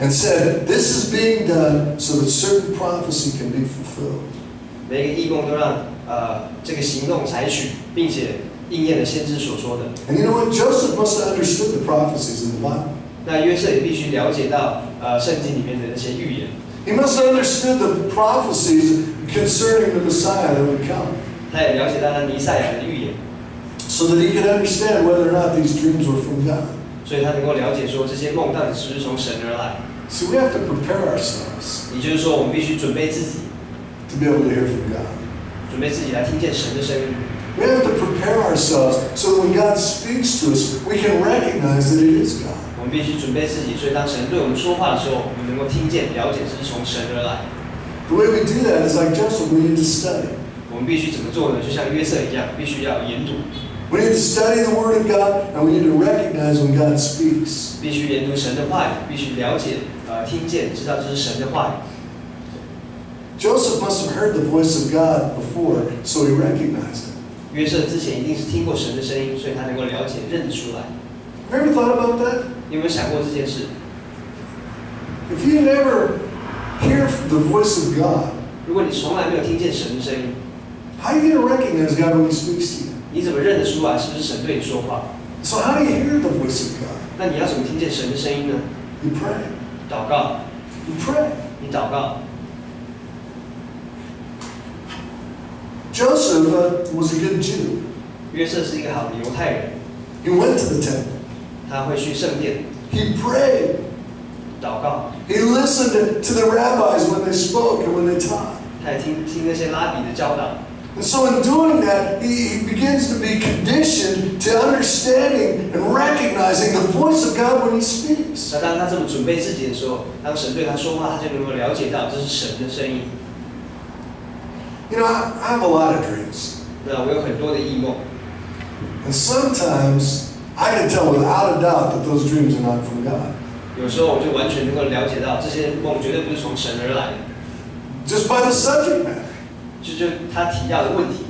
and said, "This is being done so that certain prophecy can be fulfilled." 每一个义工都让这个行动采取，并且应验了先知所说的。And you know what? Joseph must have understood the prophecies in the Bible. 那约瑟也必须了解到圣经里面的那些预言。He must have understood the prophecies concerning the Messiah that would come. 他也了解到那弥赛亚的预言， So that he could understand whether or not these dreams were from God. 所以他能够了解说这些梦到底是不是从神而来。So we have to prepare ourselves 也就是说，我们必须准备自己， to be able to hear from God. 准备自己来听见神的声音。 We have to prepare ourselves so that when God speaks to us, we can recognize that it is God. 我们必须准备自己，所以当神对我们说话的时候，我们能够听见、了解这是从神而来。The way we do that is like Joseph, we need to study. 我们必须怎么做呢？就像约瑟一样，必须要研读。 We need to study the Word of God, and we need to recognize when God speaks. 必须研读神的话语，必须了解、听见、知道这是神的话语。 Joseph must have heard the voice of God before, so he recognized it. 约瑟之前一定是听过神的声音，所以他能够了解、认得出来。 Have you ever thought about that? 你有没有想过这件事？ If you never hear the voice of God, 如果你从来没有听见神的声音， how are you going to recognize God when He speaks to you? 你怎么认得出来是不是神对你说话？ So how do you hear the voice of God? 那你要怎么听见神的声音呢？ You pray. 祷告， You pray. 你祷告。 Joseph was a good Jew. 约瑟是一个好的犹太人， He went to the temple. 他会去圣殿 He prayed. 祷告， He listened to the rabbis when they spoke and when they taught. 他也听那些拉比的教导。 And so in doing that, he begins to be conditioned to understanding and recognizing the voice of God when He speaks. 那当他这么准备自己的时候，当神对他说话，他就能够了解到这是神的声音。 You know, I have a lot of dreams. 那我有很多的异梦， And sometimes I can tell without a doubt that those dreams are not from God. 有时候我就完全能够了解到这些梦绝对不是从神而来的， Just by the subject matter. 就他提到的问题。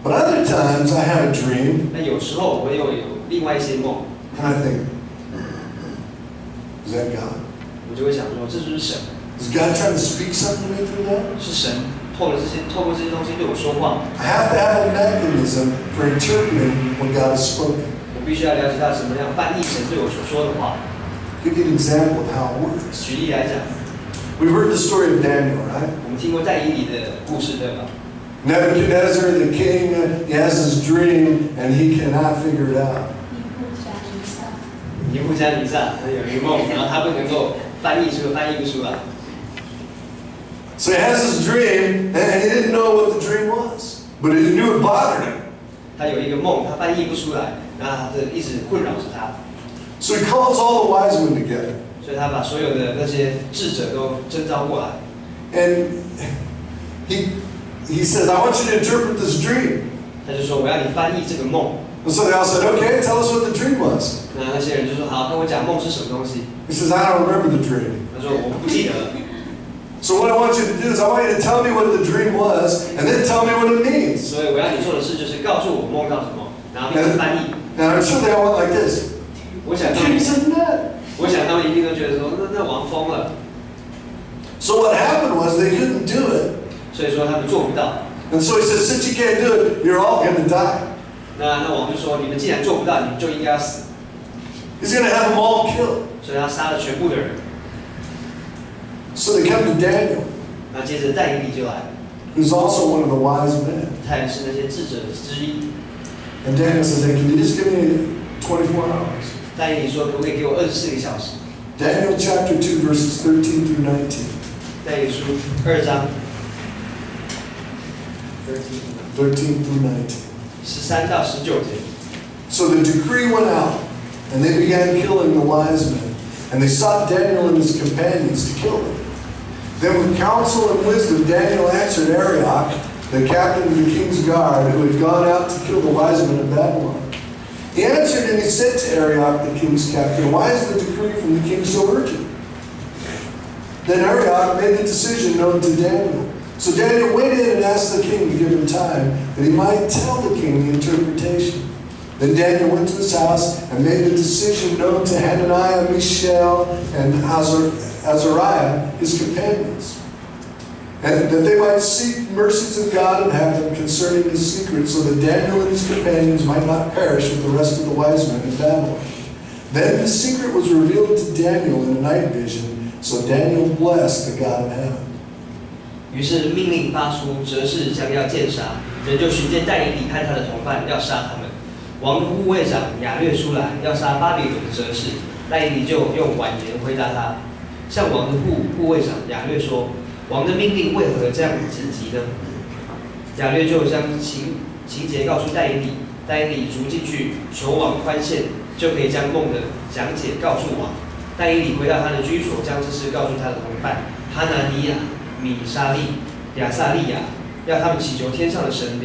But other times I have a dream 那有时候我又有另外一些梦， and I think, is that God? 我就会想说，这是不是神？ Is God trying to speak something to me through that? 是神透过这些东西对我说话。 I have to have a mechanism for interpreting what God has spoken. 我必须要了解到怎么样翻译神对我所说的话。 Give you an example of how it works. 举例来讲， We've heard the story of Daniel, right? 我们听过在以里的故事，对吧？ Nebuchadnezzar, the king, he has his dream and he cannot figure it out. 尼布加尼撒他有一个梦，然后他不能够翻译不出来。 So he has his dream and he didn't know what the dream was, but he knew it bothered him. 他有一个梦，他翻译不出来，然后他一直困扰着他， So he calls all the wise men together 所以他把所有的那些智者都征召过来。 and he says, "I want you to interpret this dream." 他就说：“我要你翻译这个梦。 And so they all said, "Okay, tell us what the dream was." ”那些人就说：“好，跟我讲梦是什么东西。 He says, "I don't remember the dream." ”他说：“我不记得了。 So what I want you to do is I want you to tell me what the dream was and then tell me what it means. 所以我要你做的事就是告诉我梦到什么，然后并且翻译。 Now I'm sure they all went like this. 我想 The 他们 dream said that. 一定都觉得说，那王疯了。 So what happened was they couldn't do it. 所以说他们做不到。 And so he says, "Since you can't do it, you're all going to die." 那王就说：“你们既然做不到，你们就应该要死。” He's going to have them all killed. 所以他杀了全部的人。 So they come to Daniel, 那接着但以理就来， who's also one of the wise men. 他也是那些智者之一。 And Daniel says, "Hey, can you just give me 24 hours?" 但以理说：“可不可以给我24个小时 Daniel chapter 2, verses 13 through 19. ？”但以理书2章13 through 19. 13到19节。 So the decree went out, and they began killing the wise men. And they sought Daniel and his companions to kill them. Then with counsel and wisdom, Daniel answered Arioch, the captain of the king's guard, who had gone out to kill the wise men of Babylon. He answered and he said to Arioch, the king's captain, "Why is the decree from the king so urgent?" Then Arioch made the decision known to Daniel. So Daniel went in and asked the king to give him time, that he might tell the king the interpretation. Then Daniel went to his house and made the decision known to Hananiah, Mishael, and Azariah, his companions, and that they might seek mercies of God and have them concerning his secret, so that Daniel and his companions might not perish with the rest of the wise men in Babylon. Then the secret was revealed to Daniel in a night vision, so Daniel blessed the God of heaven. 于是命令发出，哲士将要剑杀，人就寻见但以理和他的同伴，要杀他们。王的护卫长亚略出来，要杀巴比伦的哲士，但以理就用婉言回答他，向王的护卫长亚略说：“王的命令为何这样紧急呢？”亚略就将情节告诉但以理，但以理逐进去求王宽限，就可以将梦的讲解告诉王。但以理回到他的居所，将这事告诉他的同伴哈拿尼亚、米沙利、亚撒利亚，要他们祈求天上的神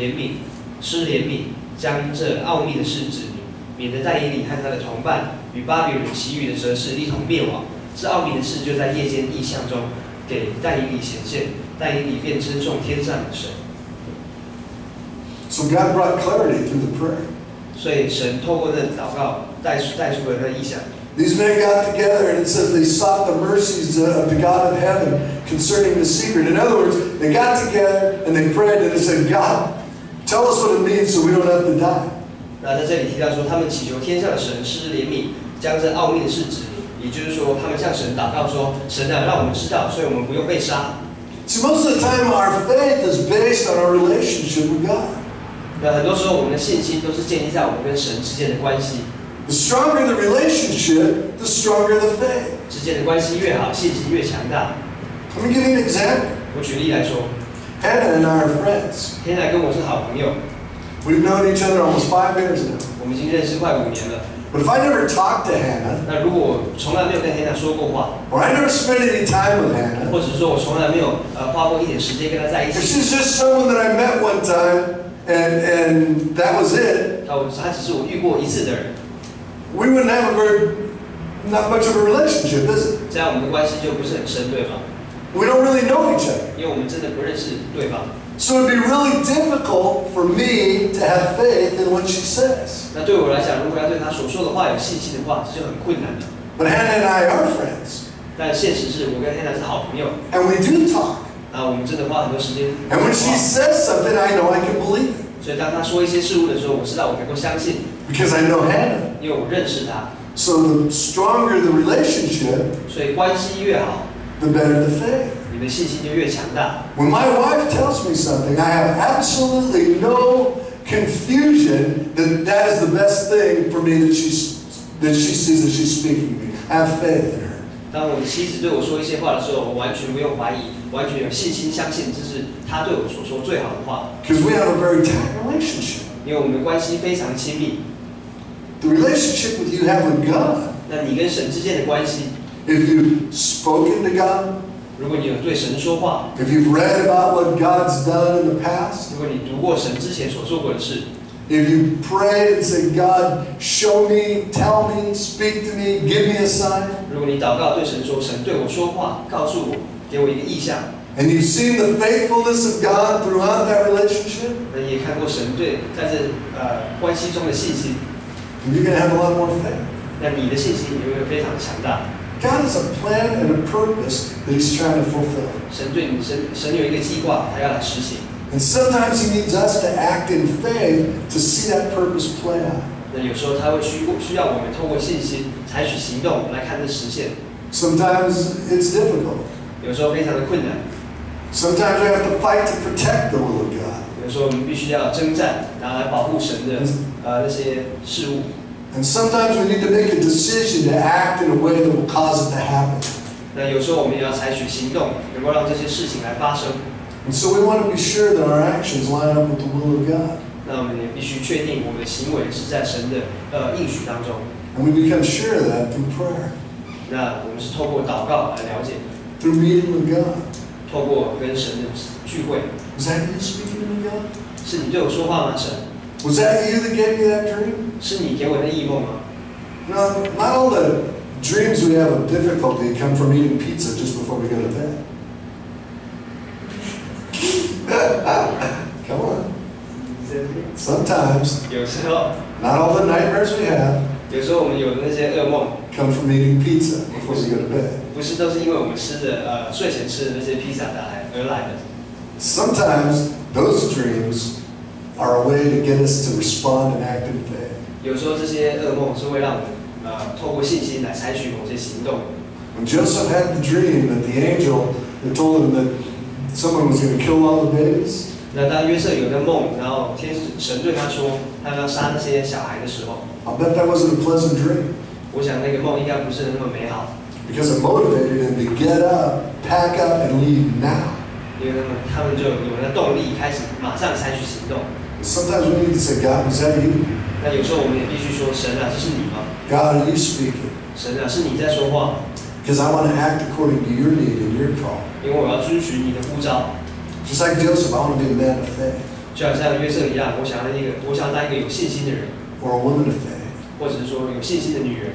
施怜悯，将这奥秘的事指明，免得但以理和他的同伴与巴比伦其余的哲士一同灭亡。这奥秘的事就在夜间异象中给但以理显现，但以理便称颂天上的神。So God brought clarity through the prayer. 所以神透过那祷告带出了那异象。These men got together and it says they sought the mercies of the God of heaven concerning the secret. In other words, they got together and they prayed and they said, God, tell us what it means so we don't have to die. 那在这里提到说，他们祈求天上的神施怜悯，将这奥秘的事指明，也就是说，他们向神祷告说：“神啊，让我们知道，所以我们不用被杀。” See, most of the time our faith is based on our relationship with God. 那很多时候，我们的信心都是建立在我们跟神之间的关系。The stronger the relationship, the stronger the faith. 之间的关系越好，信心越强大。Let me give you an example. 我举例来说 Hannah and I are friends. ，Hannah 跟我是好朋友， We've known each other almost 5 years now. 我们已经认识快5年了。 But if I never talked to Hannah, 那如果我从来没有跟 Hannah 说过话， or I never spent any time with Hannah, 或者说我从来没有花过一点时间跟她在一 if 起， she's just someone that I met one time and that was it, 她只是我遇过一次的人， we wouldn't have not much of a relationship, is it? 这样我们的关系就不是很深，对吗？ We don't really know each other. 因为我们真的不认识对方。 So it'd be really difficult for me to have faith in what she says. 那对我来讲，如果要对她所说的话有信心的话，这就很困难的。 But Hannah and I are friends. 但现实是我跟 Hannah 是好朋友， And we do talk. 我们真的花很多时间。 And when she says something, I know I can believe it. 所以当她说一些事物的时候，我知道我能够相信， Because I know Hannah. 因为我认识她。 So the stronger the relationship, 所以关系越好， the better the faith. 你的信心就越强大。 When my wife tells me something, I have absolutely no confusion that that is the best thing for me that she sees that she's speaking to me. I have faith in her. 当我的妻子对我说一些话的时候，我完全不用怀疑，完全有信心相信这是她对我所说最好的话。 Because we have a very tight relationship. 因为我们的关系非常亲密。 The relationship that you have with God, 那你跟神之间的关系， if you've spoken to God, 如果你有对神说话， if you've read about what God's done in the past, 如果你读过神之前所做过的事， if you prayed and said, God, show me, tell me, speak to me, give me a sign, 如果你祷告对神说，神对我说话，告诉我，给我一个意象， and you've seen the faithfulness of God throughout that relationship, 那你也看过神对在这关系中的信心， you're going to have a lot more faith. 那你的信心也会非常强大。 God has a plan and a purpose that He's trying to fulfill. 神对你神有一个计划，他要来实行。 And sometimes He needs us to act in faith to see that purpose play out. 那有时候他会需要我们透过信心采取行动来看这实现。 Sometimes it's difficult. 有时候非常的困难， Sometimes we have to fight to protect the will of God. 有时候我们必须要征战，然后来保护神的那些事物。 And sometimes we need to make a decision to act in a way that will cause it to happen. 那有时候我们也要采取行动，能够让这些事情来发生。 And so we want to be sure that our actions line up with the will of God. 那我们也必须确定我们的行为是在神的应许当中。 And we become sure of that through prayer, 那我们是透过祷告来了解， through meeting with God. 透过跟神的聚会。 Was that you speaking to me, God? 是你对我说话吗，神？ Was that you that gave me that dream? 是你给我的异梦吗？ No, not all the dreams we have of difficulty come from eating pizza just before we go to bed. Come on. Sometimes 有时候 Not all the nightmares we have 有时候我们有的那些噩梦， come from eating pizza before we go to bed. 不是都是因为我们睡前吃的那些披萨而来的。 Sometimes those dreams are a way to get us to respond and act in faith. 有时候这些噩梦是会让我们透过信心来采取某些行动。 When Joseph had the dream that the angel had told him that someone was going to kill all the babies, 那当约瑟有那梦，然后神对他说他要杀那些小孩的时候， I'll bet that wasn't a pleasant dream 我想那个梦应该不是那么美好， because it motivated him to get up, pack up, and leave now. 因为他们就有那动力开始马上采取行动。 Sometimes we need to say, God, was that you? 那有时候我们也必须说，神啊，这是你吗？ God, are you speaking? 神啊，是你在说话， Because I want to act according to your need and your call. 因为我要遵循你的呼召。 Just like Joseph, I want to be a man of faith 就好像约瑟一样，我想当一个有信心的人， or a woman of faith. 或者是说有信心的女人。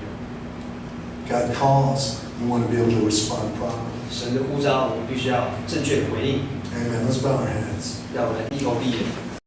God calls, we want to be able to respond properly. 神的呼召，我们必须要正确的回应。 Amen. Let's bow our heads. 让我们低头闭眼。